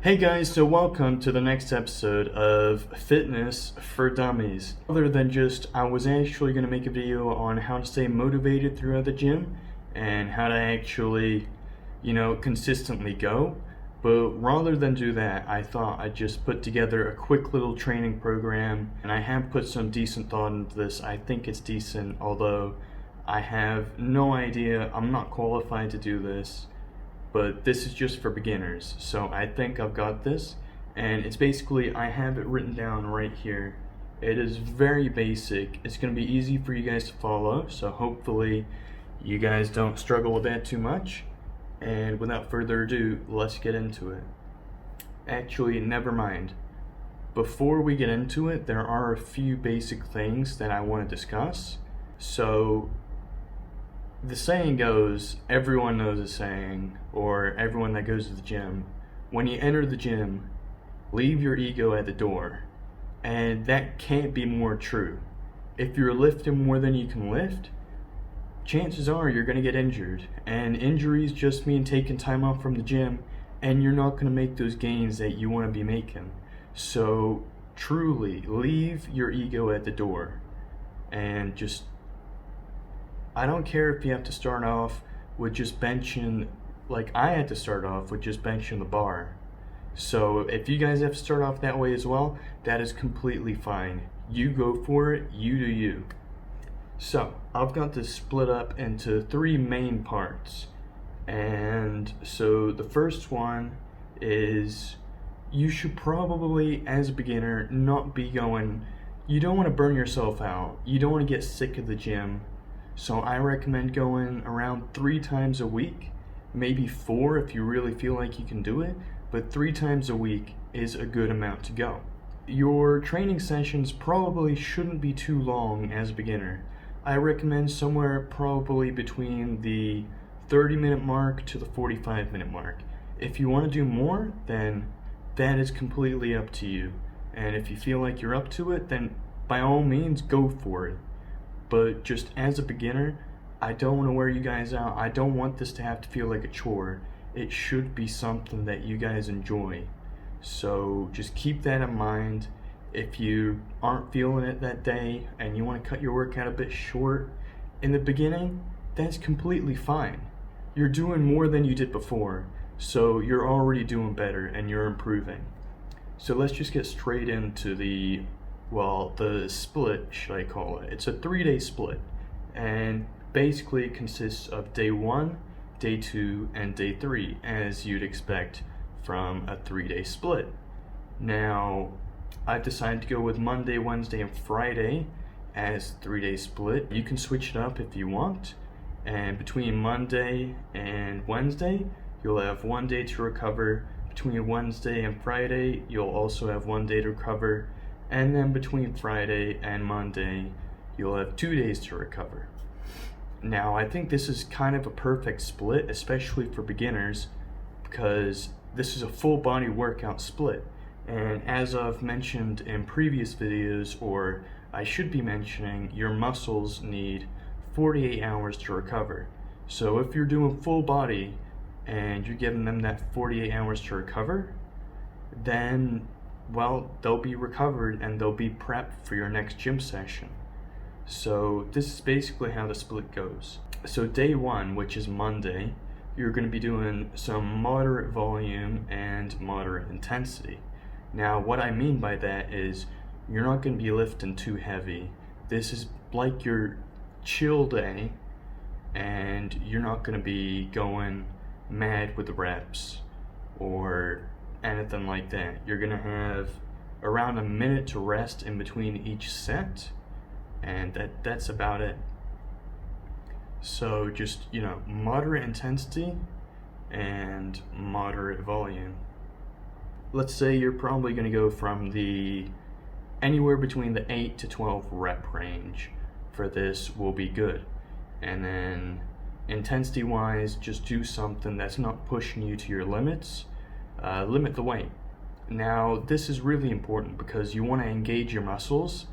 Hey guys, so welcome to the next episode of Fitness for Dummies. Other than just, I was actually going to make a video on how to stay motivated throughout the gym and how to actually, consistently go. But rather than do that, I thought I'd just put together a quick little training program, and I have put some decent thought into this. I think it's decent, although I have no idea, I'm not qualified to do this. But this is just for beginners, so I think I've got this, and it's basically, I have it written down right here. It is very basic. It's going to be easy for you guys to follow, so hopefully you guys don't struggle with that too much. And without further ado, let's get into it. Actually, never mind. Before we get into it, there are a few basic things that I want to discuss. So the saying goes, everyone knows the saying, or everyone that goes to the gym, when you enter the gym, leave your ego at the door. And that can't be more true. If you're lifting more than you can lift, chances are you're going to get injured. And injuries just mean taking time off from the gym, and you're not going to make those gains that you want to be making. So truly, leave your ego at the door. And just, I don't care if you have to start off with just benching, like I had to start off with just benching the bar. So if you guys have to start off that way as well, that is completely fine. You go for it, you do you. So I've got this split up into three main parts. And so the first one is, you should probably, as a beginner, not be going, you don't want to burn yourself out. You don't want to get sick of the gym. So I recommend going around 3 times a week, maybe 4 if you really feel like you can do it, but 3 times a week is a good amount to go. Your training sessions probably shouldn't be too long as a beginner. I recommend somewhere probably between the 30-minute mark to the 45-minute mark. If you want to do more, then that is completely up to you. And if you feel like you're up to it, then by all means go for it. But just as a beginner, I don't want to wear you guys out. I don't want this to have to feel like a chore. It should be something that you guys enjoy. So just keep that in mind. If you aren't feeling it that day and you want to cut your workout a bit short in the beginning, that's completely fine. You're doing more than you did before, so you're already doing better and you're improving. So let's just get straight into the split, should I call it. It's a 3-day split, and basically it consists of day 1, day 2, and day 3, as you'd expect from a 3-day split. Now, I've decided to go with Monday, Wednesday, and Friday as 3-day split. You can switch it up if you want, and between Monday and Wednesday, you'll have 1 day to recover. Between Wednesday and Friday, you'll also have 1 day to recover. And then between Friday and Monday, you'll have 2 days to recover. Now, I think this is kind of a perfect split, especially for beginners, because this is a full body workout split. And as I've mentioned in previous videos, or I should be mentioning, your muscles need 48 hours to recover. So if you're doing full body and you're giving them that 48 hours to recover, then they'll be recovered and they'll be prepped for your next gym session. So this is basically how the split goes. So day 1, which is Monday, you're going to be doing some moderate volume and moderate intensity. Now, what I mean by that is you're not going to be lifting too heavy. This is like your chill day, and you're not going to be going mad with the reps or anything like that. You're gonna have around a minute to rest in between each set, and that's about it. So just, moderate intensity and moderate volume. Let's say you're probably gonna go from anywhere between the 8 to 12 rep range for this will be good. And then intensity wise, just do something that's not pushing you to your limits. Limit the weight. Now, this is really important because you want to engage your muscles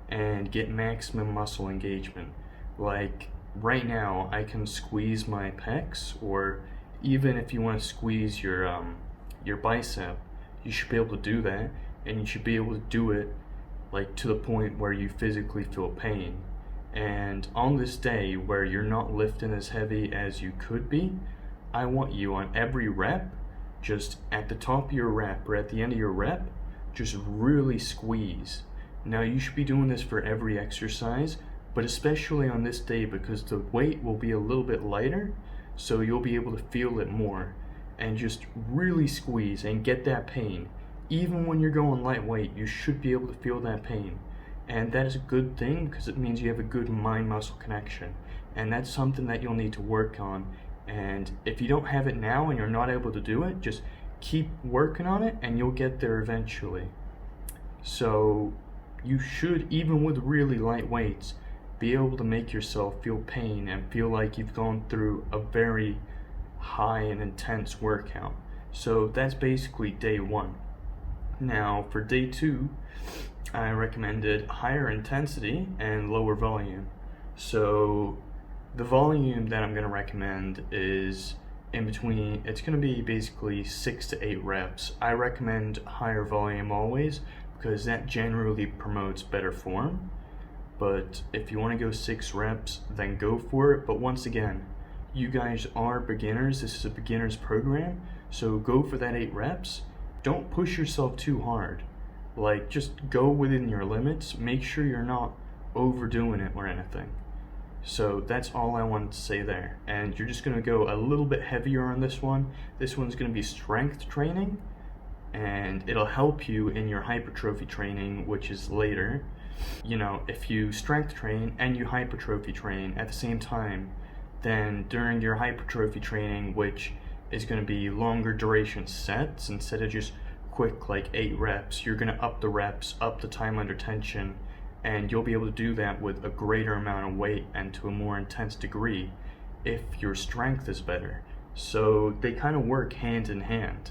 and get maximum muscle engagement. Like right now, I can squeeze my pecs, or even if you want to squeeze your bicep, you should be able to do that, and you should be able to do it like to the point where you physically feel pain. And on this day where you're not lifting as heavy as you could be, I want you on every rep, just at the top of your rep or at the end of your rep, just really squeeze. Now you should be doing this for every exercise, but especially on this day because the weight will be a little bit lighter, so you'll be able to feel it more. And just really squeeze and get that pain. Even when you're going lightweight, you should be able to feel that pain. And that is a good thing because it means you have a good mind-muscle connection. And that's something that you'll need to work on. And if you don't have it now and you're not able to do it, just keep working on it and you'll get there eventually. So you should, even with really light weights, be able to make yourself feel pain and feel like you've gone through a very high and intense workout. So that's basically day 1. Now for day 2, I recommended higher intensity and lower volume. So the volume that I'm going to recommend is in between, it's going to be basically 6 to 8 reps. I recommend higher volume always because that generally promotes better form. But if you want to go 6 reps, then go for it. But once again, you guys are beginners. This is a beginner's program, so go for that 8 reps. Don't push yourself too hard. Like, just go within your limits. Make sure you're not overdoing it or anything. So that's all I wanted to say there. And you're just going to go a little bit heavier on this one. This one's going to be strength training, and it'll help you in your hypertrophy training, which is later. You know, if you strength train and you hypertrophy train at the same time, then during your hypertrophy training, which is going to be longer duration sets, instead of just quick like 8 reps, you're going to up the reps, up the time under tension, and you'll be able to do that with a greater amount of weight and to a more intense degree if your strength is better. So they kind of work hand in hand,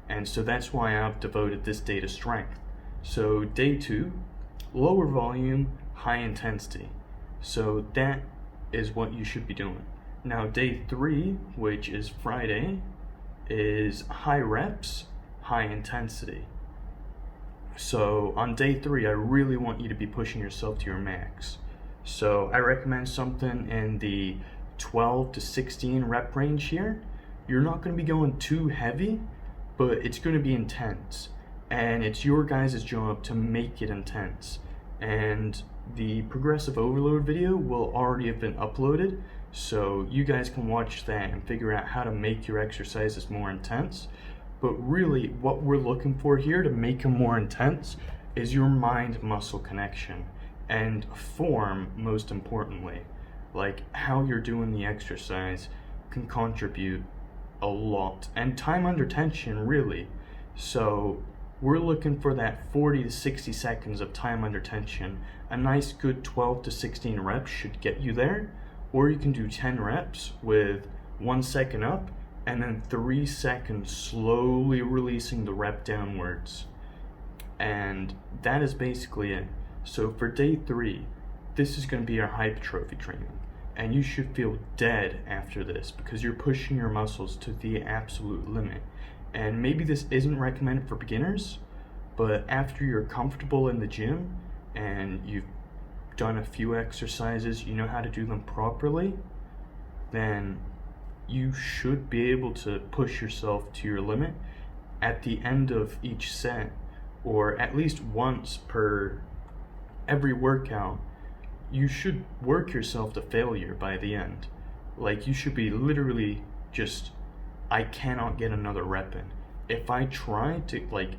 and so that's why I've devoted this day to strength. So day 2, lower volume, high intensity. So that is what you should be doing. Now day 3, which is Friday, is high reps, high intensity. So on day 3, I really want you to be pushing yourself to your max. So I recommend something in the 12 to 16 rep range here. You're not going to be going too heavy, but it's going to be intense. And it's your guys' job to make it intense. And the progressive overload video will already have been uploaded, so you guys can watch that and figure out how to make your exercises more intense. But really what we're looking for here to make them more intense is your mind-muscle connection and form, most importantly. Like how you're doing the exercise can contribute a lot, and time under tension really. So we're looking for that 40 to 60 seconds of time under tension. A nice good 12 to 16 reps should get you there. Or you can do 10 reps with 1 second up and then 3 seconds slowly releasing the rep downwards. And that is basically it. So for day 3, this is going to be our hypertrophy training. And you should feel dead after this because you're pushing your muscles to the absolute limit. And maybe this isn't recommended for beginners, but after you're comfortable in the gym and you've done a few exercises, you know how to do them properly, then you should be able to push yourself to your limit at the end of each set, or at least once per every workout. You should work yourself to failure by the end. Like, you should be literally just, I cannot get another rep in. If I try to, like,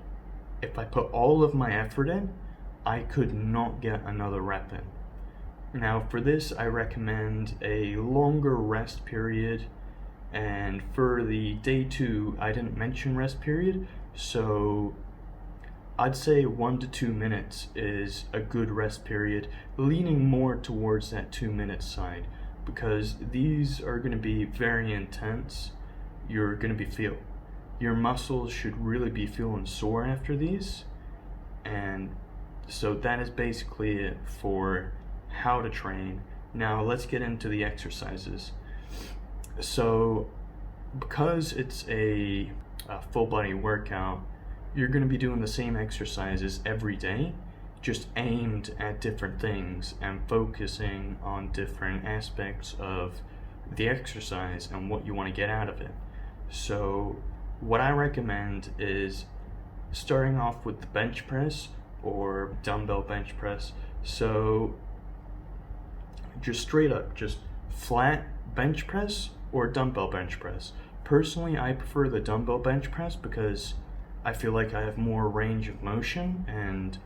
if I put all of my effort in, I could not get another rep in. Now for this, I recommend a longer rest period, and for the day 2, I didn't mention rest period, so I'd say 1 to 2 minutes is a good rest period, leaning more towards that 2-minute side, because these are going to be very intense. You're going to be your muscles should really be feeling sore after these, and so that is basically it for how to train. Now let's get into the exercises. So because it's a full body workout, you're going to be doing the same exercises every day, just aimed at different things and focusing on different aspects of the exercise and what you want to get out of it. So what I recommend is starting off with the bench press or dumbbell bench press. So just straight up, just flat bench press or dumbbell bench press. Personally, I prefer the dumbbell bench press because I feel like I have more range of motion and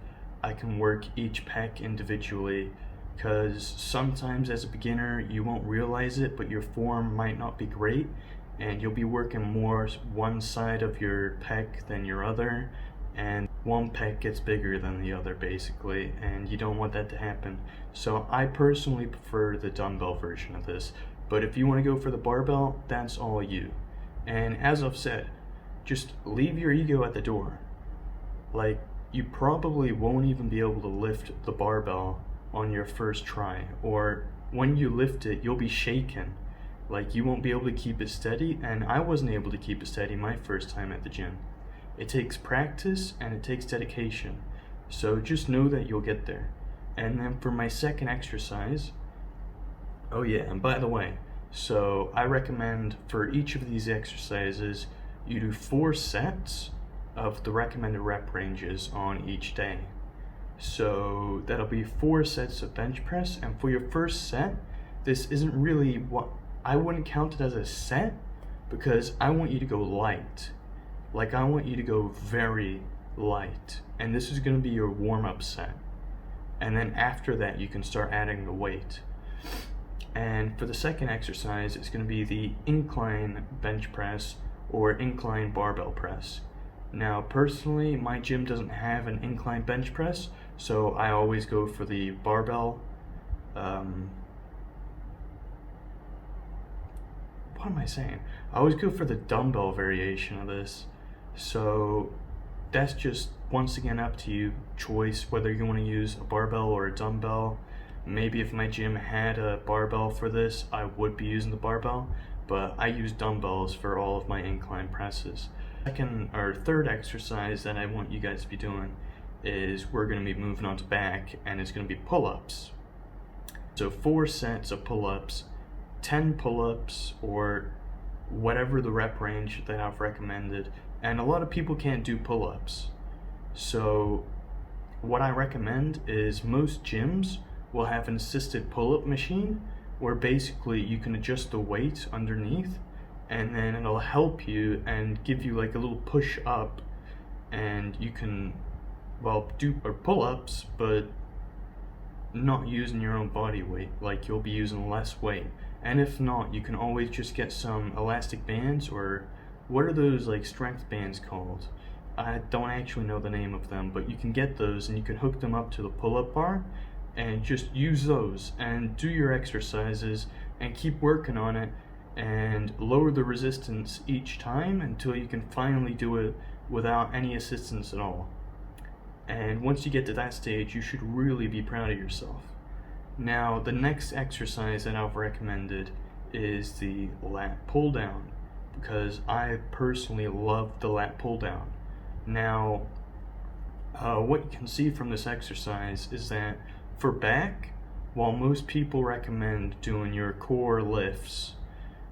I can work each pec individually, because sometimes as a beginner you won't realize it, but your form might not be great and you'll be working more one side of your pec than your other, and one pec gets bigger than the other basically, and you don't want that to happen. So I personally prefer the dumbbell version of this, but if you want to go for the barbell, that's all you. And as I've said, just leave your ego at the door. Like, you probably won't even be able to lift the barbell on your first try, or when you lift it, you'll be shaken. Like, you won't be able to keep it steady, and I wasn't able to keep it steady my first time at the gym. It takes practice and it takes dedication. So just know that you'll get there. And then for my second exercise, oh yeah, and by the way, so I recommend for each of these exercises, you do 4 sets of the recommended rep ranges on each day. So that'll be 4 sets of bench press, and for your first set, this isn't really what I wouldn't count it as a set, because I want you to go light. Like, I want you to go very light, and this is going to be your warm-up set. And then after that, you can start adding the weight. And for the second exercise, it's going to be the incline bench press or incline barbell press. Now, personally, my gym doesn't have an incline bench press, so I always go for the barbell. What am I saying? I always go for the dumbbell variation of this. So that's just, once again, up to you. Choice whether you want to use a barbell or a dumbbell. Maybe if my gym had a barbell for this, I would be using the barbell, but I use dumbbells for all of my incline presses. Second or third exercise that I want you guys to be doing is we're going to be moving on to back, and it's going to be pull-ups. So 4 sets of pull-ups, 10 pull-ups, or whatever the rep range that I've recommended. And a lot of people can't do pull-ups. So what I recommend is most gyms will have an assisted pull-up machine where basically you can adjust the weight underneath, and then it'll help you and give you like a little push up, and you can, well, do pull-ups but not using your own body weight. Like, you'll be using less weight. And if not, you can always just get some elastic bands, or what are those like strength bands called? I don't actually know the name of them, but you can get those and you can hook them up to the pull-up bar and just use those and do your exercises and keep working on it and lower the resistance each time until you can finally do it without any assistance at all. And once you get to that stage, you should really be proud of yourself. Now, the next exercise that I've recommended is the lat pulldown, because I personally love the lat pulldown. Now, what you can see from this exercise is that for back, while most people recommend doing your core lifts,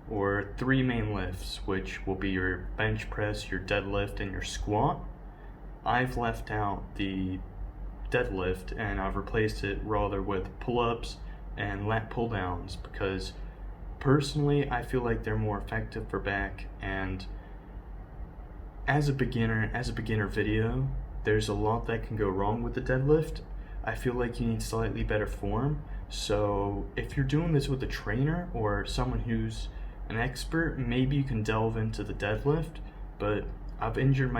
or 3 main lifts, which will be your bench press, your deadlift, and your squat, I've left out the deadlift and I've replaced it rather with pull-ups and lat pull-downs, because personally I feel like they're more effective for back. And as a beginner video, there's a lot that can go wrong with the deadlift. I feel like you need slightly better form. So if you're doing this with a trainer or someone who's an expert, maybe you can delve into the deadlift, but I've injured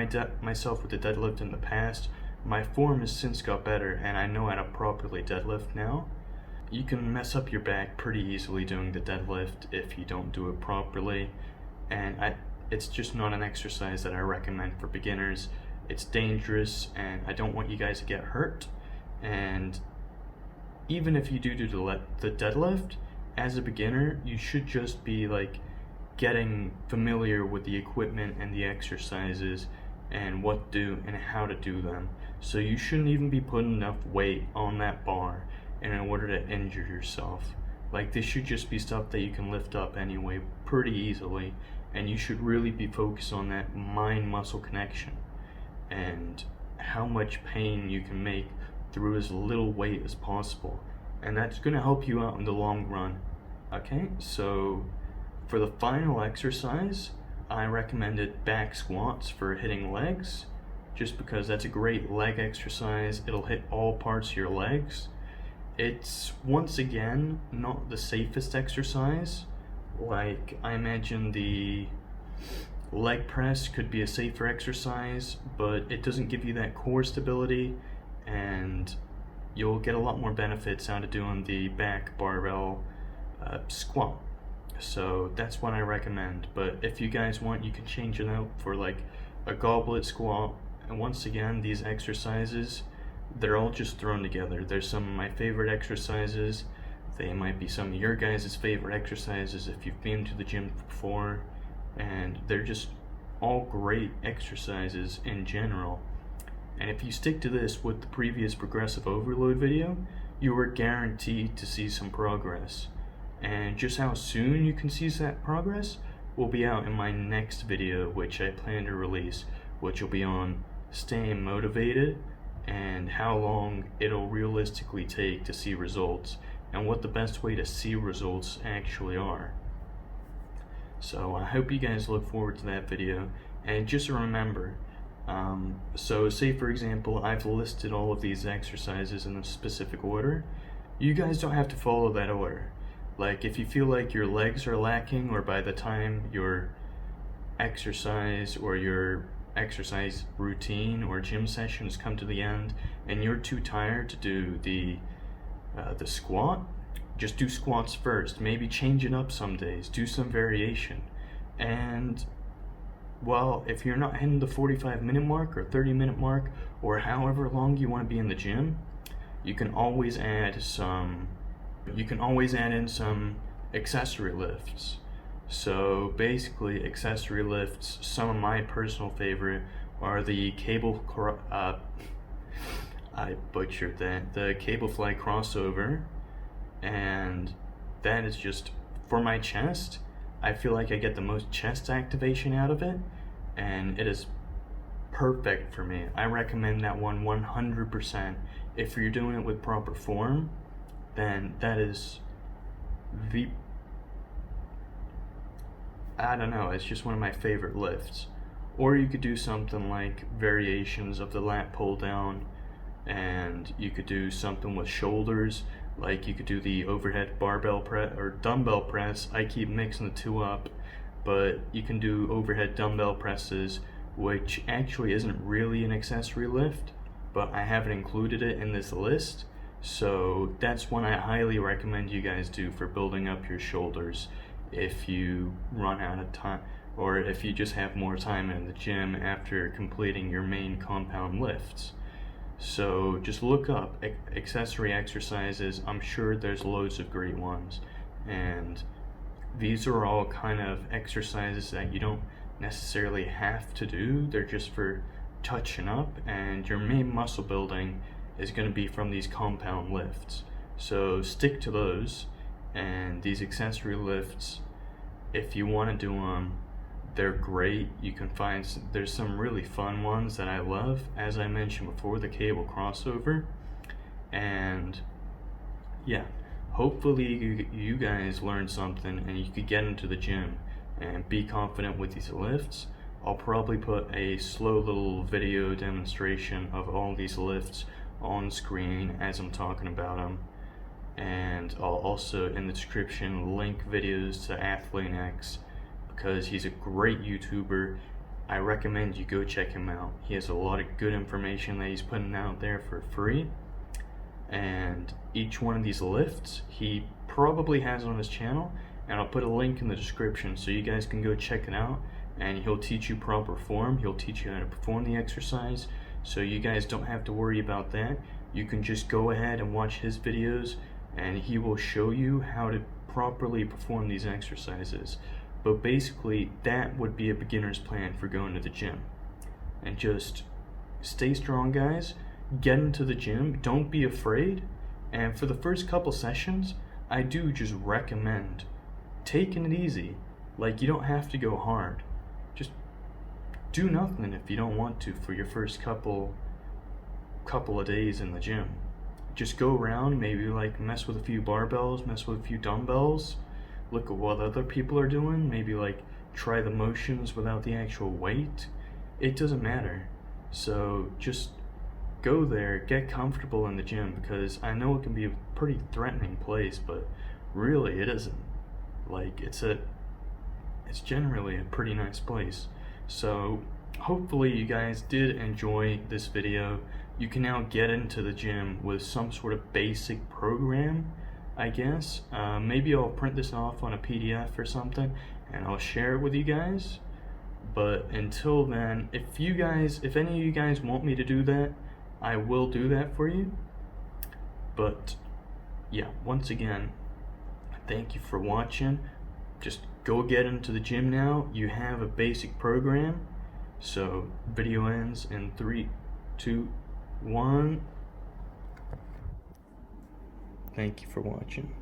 myself with the deadlift in the past. My form has since got better and I know how to properly deadlift now. You can mess up your back pretty easily doing the deadlift if you don't do it properly, and it's just not an exercise that I recommend for beginners. It's dangerous and I don't want you guys to get hurt. And even if you do the deadlift, as a beginner, you should just be like getting familiar with the equipment and the exercises and what to do and how to do them. So you shouldn't even be putting enough weight on that bar in order to injure yourself. Like, this should just be stuff that you can lift up anyway pretty easily, and you should really be focused on that mind-muscle connection and how much pain you can make through as little weight as possible, and that's going to help you out in the long run. Okay, so for the final exercise, I recommended back squats for hitting legs, just because that's a great leg exercise. It'll hit all parts of your legs. It's, once again, not the safest exercise. Like, I imagine the leg press could be a safer exercise, but it doesn't give you that core stability, and you'll get a lot more benefits out of doing the back barbell squat. So that's what I recommend. But if you guys want, you can change it out for like a goblet squat. And once again, these exercises, they're all just thrown together. There's some of my favorite exercises. They might be some of your guys' favorite exercises if you've been to the gym before, and they're just all great exercises in general. And if you stick to this with the previous progressive overload video, you are guaranteed to see some progress. And just how soon you can see that progress will be out in my next video, which I plan to release, which will be on staying motivated and how long it'll realistically take to see results, and what the best way to see results actually are. So I hope you guys look forward to that video. And just remember, so say for example, I've listed all of these exercises in a specific order. You guys don't have to follow that order. Like, if you feel like your legs are lacking, or by the time your exercise or your exercise routine or gym sessions come to the end and you're too tired to do the squat, just do squats first. Maybe change it up some days, do some variation. And well, if you're not hitting the 45-minute mark or 30-minute mark, or however long you want to be in the gym, you can always add in some accessory lifts. So basically, accessory lifts, some of my personal favorite are the I butchered that, the cable fly crossover, and that is just, for my chest, I feel like I get the most chest activation out of it, and it is perfect for me. I recommend that one 100%. If you're doing it with proper form, then that is the, I don't know, it's just one of my favorite lifts. Or you could do something like variations of the lat pull down, and you could do something with shoulders, like you could do the overhead barbell press or dumbbell press. I keep mixing the two up, but you can do overhead dumbbell presses, which actually isn't really an accessory lift, but I haven't included it in this list. So that's one I highly recommend you guys do for building up your shoulders if you run out of time, or if you just have more time in the gym after completing your main compound lifts. So just look up accessory exercises. I'm sure there's loads of great ones, and these are all kind of exercises that you don't necessarily have to do. They're just for touching up, and your main muscle building is going to be from these compound lifts. So stick to those, and these accessory lifts, if you want to do them, they're great. You can find there's some really fun ones that I love, as I mentioned before, the cable crossover. And yeah, hopefully you guys learned something and you could get into the gym and be confident with these lifts. I'll probably put a slow little video demonstration of all these lifts on screen as I'm talking about them, and I'll also in the description link videos to AthleanX, because he's a great YouTuber. I recommend you go check him out. He has a lot of good information that he's putting out there for free, and each one of these lifts he probably has on his channel, and I'll put a link in the description so you guys can go check it out, and he'll teach you proper form. He'll teach you how to perform the exercise, so you guys don't have to worry about that. You can just go ahead and watch his videos, and he will show you how to properly perform these exercises. But basically, that would be a beginner's plan for going to the gym. and just stay strong, guys. Get into the gym, don't be afraid. And for the first couple sessions, I do just recommend taking it easy. Like, you don't have to go hard. Just do nothing if you don't want to for your first couple of days in the gym. Just go around, maybe like mess with a few barbells, mess with a few dumbbells, look at what other people are doing, maybe like try the motions without the actual weight. It doesn't matter. So just go there, get comfortable in the gym, because I know it can be a pretty threatening place, but really it isn't. Like, it's generally a pretty nice place. So hopefully you guys did enjoy this video. You can now get into the gym with some sort of basic program, I guess. Maybe I'll print this off on a PDF or something and I'll share it with you guys. But until then, if any of you guys want me to do that, I will do that for you. But yeah, once again, thank you for watching. Just go get into the gym now. You have a basic program. So video ends in 3, 2, 1. Thank you for watching.